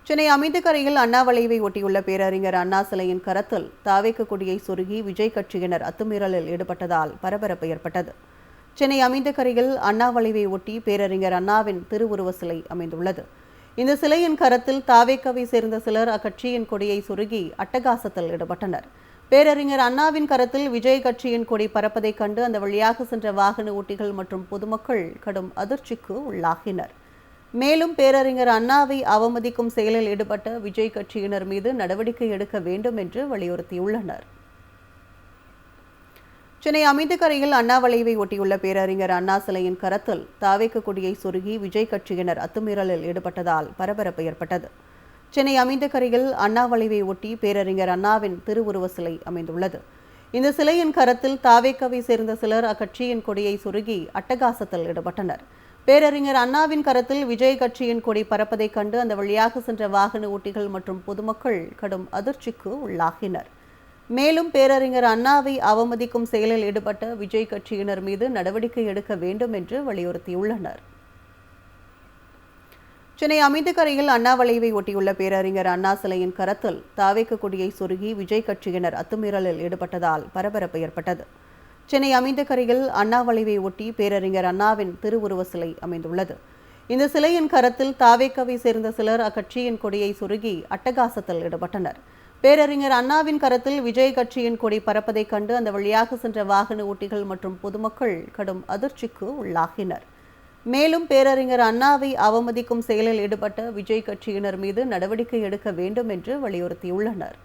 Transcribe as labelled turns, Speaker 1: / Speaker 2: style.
Speaker 1: சென்னை அமைந்தகரையில் அண்ணா வளைவை ஒட்டியுள்ள பேரறிஞர் அண்ணா சிலையின் கரத்தில் தாவேக்கு கொடியை சொருகி விஜய் கட்சியினர் அத்துமீறலில் ஈடுபட்டதால் பரபரப்பு ஏற்பட்டது. சென்னை அமைந்தகரையில் அண்ணா வளைவை ஒட்டி பேரறிஞர் அண்ணாவின் திருவுருவ சிலை அமைந்துள்ளது. இந்த சிலையின் கரத்தில் தாவேக்காவை சேர்ந்த சிலர் அக்கட்சியின் கொடியை சொருகி அட்டகாசத்தில் ஈடுபட்டனர். பேரறிஞர் அண்ணாவின் கரத்தில் விஜய் கட்சியின் கொடி பறப்பதைக் கண்டு அந்த வழியாக சென்ற வாகன ஓட்டிகள் மற்றும் பொதுமக்கள் கடும் அதிர்ச்சிக்கு உள்ளாகினர். மேலும் பேரறிஞர் அண்ணாவை அவமதிக்கும் செயலில் ஈடுபட்ட விஜய் கட்சியினர் மீது நடவடிக்கை எடுக்க வேண்டும் என்று வலியுறுத்தியுள்ளனர். சென்னை அமைந்தகரையில் அண்ணா வளைவை ஒட்டியுள்ள பேரறிஞர் அண்ணா சிலையின் கரத்தில் தாவேக்கு கொடியை சொருகி விஜய் கட்சியினர் அத்துமீறலில் ஈடுபட்டதால் பரபரப்பு ஏற்பட்டது. சென்னை அமைந்தகரையில் அண்ணா வளைவை ஒட்டி பேரறிஞர் அண்ணாவின் திருவுருவ சிலை அமைந்துள்ளது. இந்த சிலையின் கரத்தில் தாவேக்காவை சேர்ந்த சிலர் அக்கட்சியின் கொடியை சொருகி அட்டகாசத்தில் ஈடுபட்டனர். பேரறிஞர் அண்ணாவின் கரத்தில் விஜய் கட்சியின் கொடி பறப்பதைக் கண்டு அந்த வழியாக சென்ற வாகன ஓட்டிகள் மற்றும் பொதுமக்கள் கடும் அதிர்ச்சிக்கு உள்ளாகினர். மேலும் பேரறிஞர் அண்ணாவை அவமதிக்கும் செயலில் ஈடுபட்ட விஜய் கட்சியினர் மீது நடவடிக்கை எடுக்க வேண்டும் என்று வலியுறுத்தியுள்ளனர். சென்னை அமைந்தகரையில் அண்ணா வளைவை ஒட்டியுள்ள பேரறிஞர் அண்ணா சிலையின் கரத்தில் தாவேக்கு கொடியை சொருகி விஜய் கட்சியினர் அத்துமீறலில் ஈடுபட்டதால் பரபரப்பு ஏற்பட்டது. சென்னை அமைந்தகரையில் அண்ணா வளைவை ஒட்டி பேரறிஞர் அண்ணாவின் திருவுருவ சிலை அமைந்துள்ளது. இந்த சிலையின் கரத்தில் தாவேக்காவை சேர்ந்த சிலர் அக்கட்சியின் கொடியை சொருகி அட்டகாசத்தில் ஈடுபட்டனர். பேரறிஞர் அண்ணாவின் கரத்தில் விஜய் கட்சியின் கொடி பறப்பதைக் கண்டு அந்த வழியாக சென்ற வாகன ஓட்டிகள் மற்றும் பொதுமக்கள் கடும் அதிர்ச்சிக்கு உள்ளாகினர். மேலும் பேரறிஞர் அண்ணாவை அவமதிக்கும் செயலில் ஈடுபட்ட விஜய் கட்சியினர் மீது நடவடிக்கை எடுக்க வேண்டும் என்று வலியுறுத்தியுள்ளனர்.